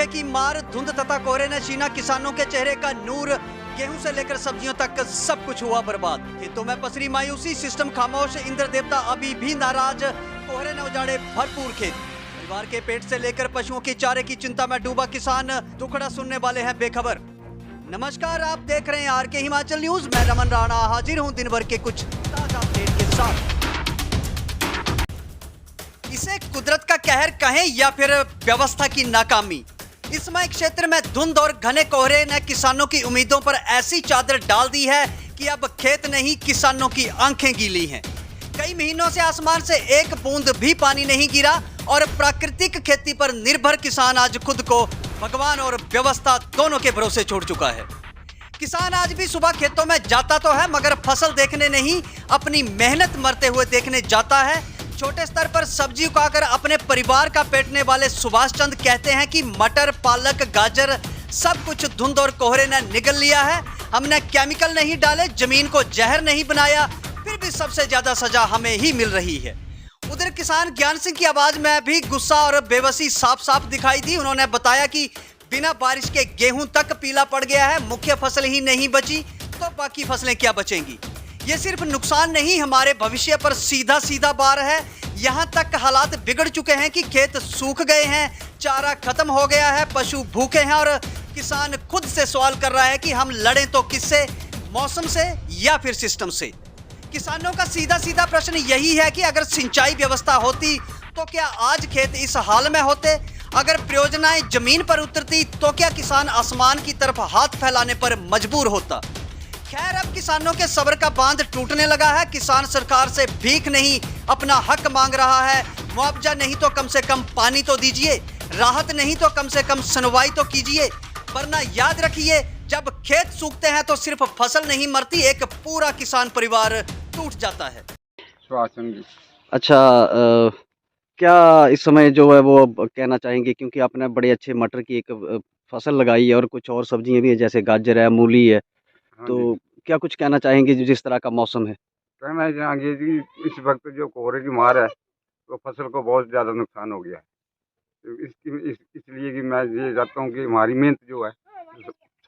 की मार, धुंध तथा कोहरे ने छीना किसानों के चेहरे का नूर। गेहूं से लेकर सब्जियों तक सब कुछ हुआ बर्बाद। खेतों में पसरी मायूसी, सिस्टम खामोश, इंद्र देवता अभी भी नाराज। कोहरे ने उजाड़े भरपूर खेत। परिवार के पेट से लेकर पशुओं की चारे की चिंता में डूबा किसान। दुखड़ा सुनने वाले हैं बेखबर। नमस्कार, आप देख रहे हैं आर के हिमाचल न्यूज। मैं रमन राणा हाजिर हूं दिन भर के कुछ ताजा अपडेट के साथ। इसे कुदरत का कहर कहें या फिर व्यवस्था की नाकामी, इसमें क्षेत्र में धुंध और घने कोहरे ने किसानों की उम्मीदों पर ऐसी चादर डाल दी है कि अब खेत नहीं, किसानों की आंखें गीली हैं। कई महीनों से आसमान से एक बूंद भी पानी नहीं गिरा और प्राकृतिक खेती पर निर्भर किसान आज खुद को भगवान और व्यवस्था दोनों के भरोसे छोड़ चुका है। किसान आज भी सुबह खेतों में जाता तो है, मगर फसल देखने नहीं, अपनी मेहनत मरते हुए देखने जाता है। छोटे स्तर पर सब्जी उगाकर अपने परिवार का पेटने वाले सुभाष चंद कहते हैं कि मटर, पालक, गाजर सब कुछ धुंध और कोहरे ने निगल लिया है। हमने केमिकल नहीं डाले, जमीन को जहर नहीं बनाया, फिर भी सबसे ज्यादा सजा हमें ही मिल रही है। उधर किसान ज्ञान सिंह की आवाज में भी गुस्सा और बेबसी साफ साफ दिखाई दी। उन्होंने बताया कि बिना बारिश के गेहूं तक पीला पड़ गया है। मुख्य फसल ही नहीं बची तो बाकी फसलें क्या बचेंगी। ये सिर्फ नुकसान नहीं, हमारे भविष्य पर सीधा सीधा बार है। यहाँ तक हालात बिगड़ चुके हैं कि खेत सूख गए हैं, चारा खत्म हो गया है, पशु भूखे हैं और किसान खुद से सवाल कर रहा है कि हम लड़ें तो किससे, मौसम से या फिर सिस्टम से। किसानों का सीधा सीधा प्रश्न यही है कि अगर सिंचाई व्यवस्था होती तो क्या आज खेत इस हाल में होते। अगर परियोजनाएं जमीन पर उतरती तो क्या किसान आसमान की तरफ हाथ फैलाने पर मजबूर होता। खैर, अब किसानों के सब्र का बांध टूटने लगा है। किसान सरकार से भीख नहीं, अपना हक मांग रहा है। मुआवजा नहीं तो कम से कम पानी तो दीजिए, राहत नहीं तो कम से कम सुनवाई तो कीजिए। वरना याद रखिए, जब खेत सूखते हैं तो सिर्फ फसल नहीं मरती, एक पूरा किसान परिवार टूट जाता है। अच्छा, क्या इस समय जो है वो कहना चाहेंगे, क्योंकि आपने बड़े अच्छे मटर की एक फसल लगाई है और कुछ और सब्जियां भी है जैसे गाजर है, मूली है, तो क्या कुछ कहना चाहेंगे जिस तरह का मौसम है। कहना चाहेंगे जी, इस वक्त जो कोहरे की मार है तो फसल को बहुत ज़्यादा नुकसान हो गया है। तो इसलिए कि मैं ये चाहता हूँ कि हमारी मेहनत जो है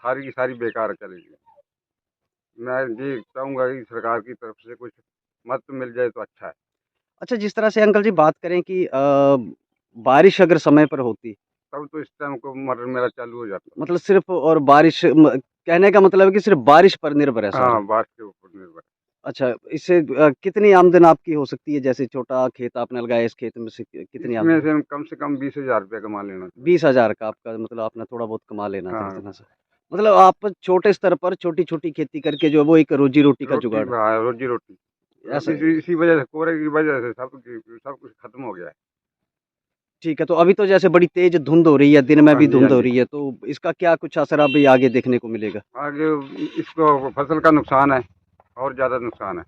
सारी की सारी बेकार चलेगी। मैं ये चाहूँगा कि सरकार की तरफ से कुछ मदद मिल जाए तो अच्छा है। अच्छा, जिस तरह से अंकल जी बात करें कि बारिश अगर समय पर होती तब तो इस टाइम को मटर मेरा चालू हो जाता। मतलब सिर्फ और बारिश कहने का मतलब है कि सिर्फ बारिश पर निर्भर है सारा। हाँ, बारिश के ऊपर निर्भर है। अच्छा, इससे कितनी आमदन आपकी हो सकती है। जैसे छोटा खेत आपने लगाया, इस खेत में से कितनी आमदन? इसमें से कम से कम 20,000 रुपया कमा लेना। 20,000 का आपका मतलब आपने थोड़ा बहुत कमा लेना था हाँ। इतना सा। मतलब आप छोटे स्तर पर छोटी छोटी खेती करके जो है वो एक रोजी रोटी का जुगाड़। रोजी रोटी ऐसा इसी वजह से, कोहरे की वजह से सब कुछ खत्म हो गया है। ठीक है, तो अभी तो जैसे बड़ी तेज धुंध हो रही है, दिन में भी हाँ जी, धुंध हाँ हो जी। रही है, तो इसका क्या कुछ असर अभी आगे देखने को मिलेगा। आगे इसको फसल का नुकसान है और ज़्यादा नुकसान है।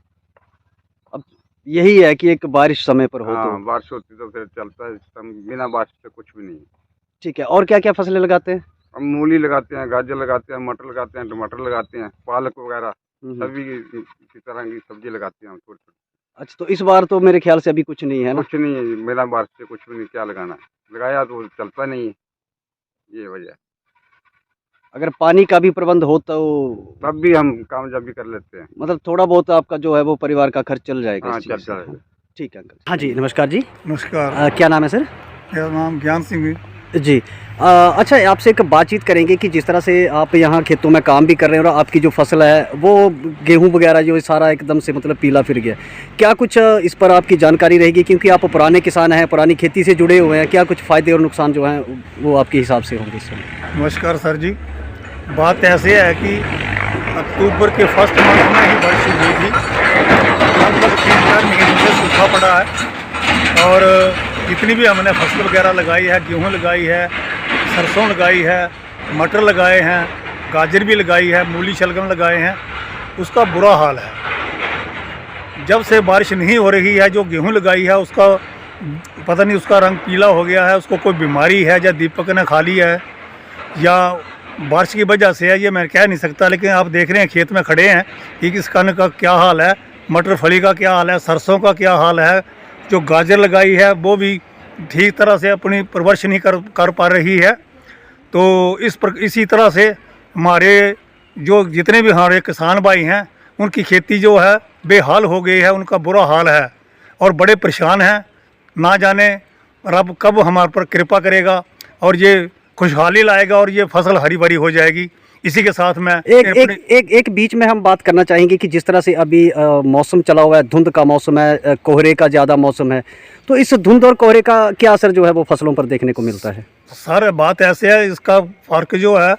अब यही है कि एक बारिश समय पर हो तो। हाँ, बारिश होती तो फिर चलता है, बिना बारिश से कुछ भी नहीं। ठीक है, और क्या क्या फसलें लगाते हैं। हम मूली लगाते हैं, गाजर लगाते हैं, मटर लगाते हैं, टमाटर लगाते हैं, पालक वगैरह सभी की तरह की सब्जी लगाते हैं हम छोटी छोटी। अच्छा, तो इस बार तो मेरे ख्याल से अभी कुछ नहीं है ना। कुछ नहीं है, बिना बारिश से कुछ भी नहीं, क्या लगाना है, लगाया तो चलता नहीं है, ये वजह है। अगर पानी का भी प्रबंध हो तो तब भी हम कामयाबी कर लेते हैं। मतलब थोड़ा बहुत आपका जो है वो परिवार का खर्च चल जाएगा हाँ, इस चीज़ चल से। जाएगा। ठीक है अंकल। हाँ जी, नमस्कार जी। नमस्कार। क्या नाम है सर। मेरा नाम ज्ञान सिंह जी। अच्छा, आपसे एक बातचीत करेंगे कि जिस तरह से आप यहाँ खेतों में काम भी कर रहे हैं और आपकी जो फसल है वो गेहूं वगैरह जो सारा एकदम से मतलब पीला फिर गया, क्या कुछ इस पर आपकी जानकारी रहेगी, क्योंकि आप पुराने किसान हैं, पुरानी खेती से जुड़े हुए हैं, क्या कुछ फ़ायदे और नुकसान जो हैं वो आपके हिसाब से होंगे इस समय। नमस्कार सर जी। बात ऐसे है कि अक्टूबर के फर्स्ट मंथ में ही बारिश हुई थी, लगभग 3-4 महीने से सूखा पड़ा है और जितनी भी हमने फसल वगैरह लगाई है, गेहूं लगाई है, सरसों लगाई है, मटर लगाए हैं, गाजर भी लगाई है, मूली शलगम लगाए हैं, उसका बुरा हाल है। जब से बारिश नहीं हो रही है, जो गेहूं लगाई है उसका पता नहीं, उसका रंग पीला हो गया है, उसको कोई बीमारी है या दीपक ने खा ली है या बारिश की वजह से है, ये मैं कह नहीं सकता। लेकिन आप देख रहे हैं खेत में खड़े हैं कि किस कण का क्या हाल है, मटर फली का क्या हाल है, सरसों का क्या हाल है। जो गाजर लगाई है वो भी ठीक तरह से अपनी परवरिश नहीं कर पा रही है। तो इसी तरह से हमारे जो जितने भी हमारे किसान भाई हैं उनकी खेती जो है बेहाल हो गई है, उनका बुरा हाल है और बड़े परेशान हैं। ना जाने रब कब हमारे पर कृपा करेगा और ये खुशहाली लाएगा और ये फसल हरी भरी हो जाएगी। इसी के साथ मैं एक बीच में हम बात करना चाहेंगे कि जिस तरह से अभी मौसम चला हुआ है, धुंध का मौसम है, कोहरे का ज़्यादा मौसम है, तो इस धुंध और कोहरे का क्या असर जो है वो फसलों पर देखने को मिलता है? सर बात ऐसे है, इसका फ़र्क जो है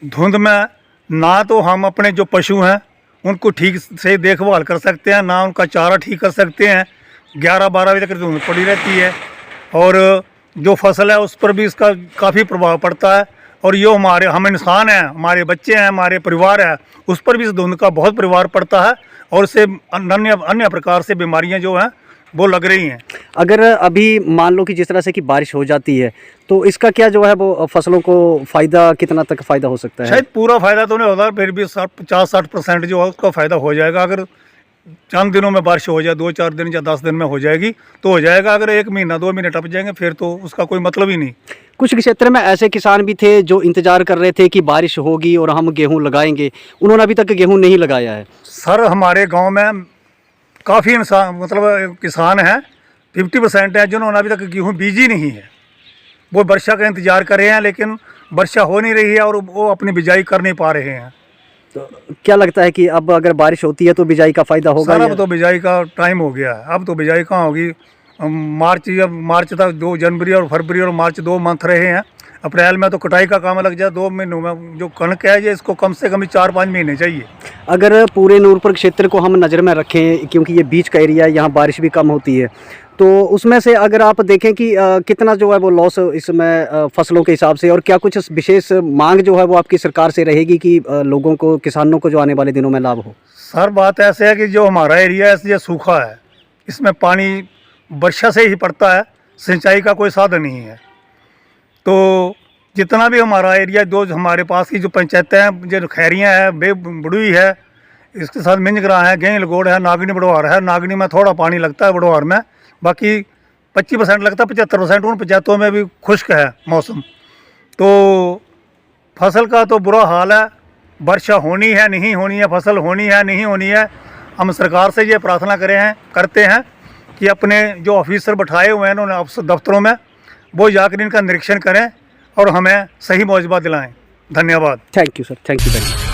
धुंध में ना तो हम अपने जो पशु हैं उनको ठीक से देखभाल कर सकते हैं, ना उनका चारा ठीक कर सकते हैं। 11-12 बजे तक धुंध पड़ी रहती है और जो फसल है उस पर भी इसका काफ़ी प्रभाव पड़ता है। और ये हम इंसान हैं, हमारे बच्चे हैं, हमारे परिवार है, उस पर भी इस धुंध का बहुत प्रभाव पड़ता है और इससे अन्य प्रकार से बीमारियां जो हैं वो लग रही हैं। अगर अभी मान लो कि जिस तरह से कि बारिश हो जाती है तो इसका क्या जो है वो फसलों को फ़ायदा, कितना तक फ़ायदा हो सकता है? शायद पूरा फ़ायदा तो नहीं होता, फिर भी 50-60% जो है उसका फ़ायदा हो जाएगा। अगर चंद दिनों में बारिश हो जाए, 2-4 दिन या 10 दिन में हो जाएगी तो हो जाएगा। अगर 1 महीना 2 महीने टप जाएंगे फिर तो उसका कोई मतलब ही नहीं। कुछ क्षेत्र में ऐसे किसान भी थे जो इंतज़ार कर रहे थे कि बारिश होगी और हम गेहूं लगाएंगे, उन्होंने अभी तक गेहूं नहीं लगाया है। सर हमारे गांव में काफ़ी मतलब किसान हैं, 50% हैं जिन्होंने अभी तक गेहूं बीजी नहीं है। वो वर्षा का इंतज़ार कर रहे हैं लेकिन वर्षा हो नहीं रही है और वो अपनी बिजाई कर नहीं पा रहे हैं। तो क्या लगता है कि अब अगर बारिश होती है तो बिजाई का फ़ायदा होगा? सर अब तो बिजाई का टाइम हो गया है, अब तो बिजाई कहाँ होगी। मार्च तक 2 जनवरी और फरवरी और मार्च 2 मंथ रहे हैं। अप्रैल में तो कटाई का काम लग जाए। 2 महीनों में जो कणक है ये इसको कम से कम 4-5 महीने चाहिए। अगर पूरे नूरपुर क्षेत्र को हम नज़र में रखें, क्योंकि ये बीच का एरिया है, यहाँ बारिश भी कम होती है, तो उसमें से अगर आप देखें कि कितना जो है वो लॉस इसमें फसलों के हिसाब से, और क्या कुछ विशेष मांग जो है वो आपकी सरकार से रहेगी कि लोगों को, किसानों को जो आने वाले दिनों में लाभ हो? सर बात ऐसे है कि जो हमारा एरिया है ये सूखा है, इसमें पानी वर्षा से ही पड़ता है, सिंचाई का कोई साधन नहीं है। तो जितना भी हमारा एरिया, जो हमारे पास की जो पंचायतें हैं, जो खैरियाँ है, बड़ुई है, इसके साथ मिंजगरा है, गेंद लगोड़ है, नागनी बड़वार है। नागनी में थोड़ा पानी लगता है, बड़वार में बाकी 25% लगता है, 75% उन पंचायतों में भी खुश्क है मौसम। तो फसल का तो बुरा हाल है। वर्षा होनी है नहीं होनी है, फसल होनी है नहीं होनी है। हम सरकार से ये प्रार्थना करते हैं कि अपने जो ऑफिसर बैठाए हुए हैं उन्होंने दफ्तरों में, वो जाकर इनका निरीक्षण करें और हमें सही मुआवजा दिलाएं। धन्यवाद। Thank you sir, thank you very much.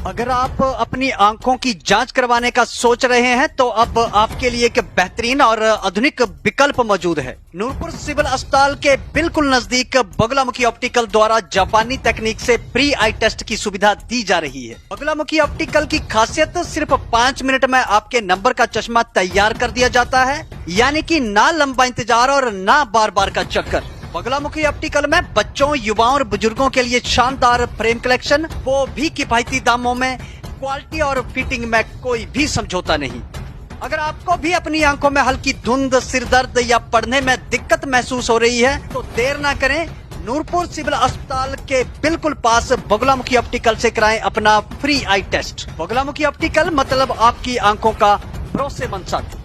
अगर आप अपनी आंखों की जांच करवाने का सोच रहे हैं तो अब आपके लिए एक बेहतरीन और आधुनिक विकल्प मौजूद है। नूरपुर सिविल अस्पताल के बिल्कुल नजदीक बगुलामुखी ऑप्टिकल द्वारा जापानी तकनीक से प्री आई टेस्ट की सुविधा दी जा रही है। बगुलामुखी ऑप्टिकल की खासियत सिर्फ 5 मिनट में आपके नंबर का चश्मा तैयार कर दिया जाता है, यानी कि ना लंबा इंतजार और ना बार बार का चक्कर। बगुलामुखी ऑप्टिकल में बच्चों, युवाओं और बुजुर्गों के लिए शानदार फ्रेम कलेक्शन, वो भी किफायती दामों में। क्वालिटी और फिटिंग में कोई भी समझौता नहीं। अगर आपको भी अपनी आंखों में हल्की धुंध, सिर दर्द या पढ़ने में दिक्कत महसूस हो रही है तो देर ना करें, नूरपुर सिविल अस्पताल के बिल्कुल पास बगुलामुखी ऑप्टिकल से कराएं अपना फ्री आई टेस्ट। बगुलामुखी ऑप्टिकल मतलब आपकी आंखों का भरोसेमंद साथी।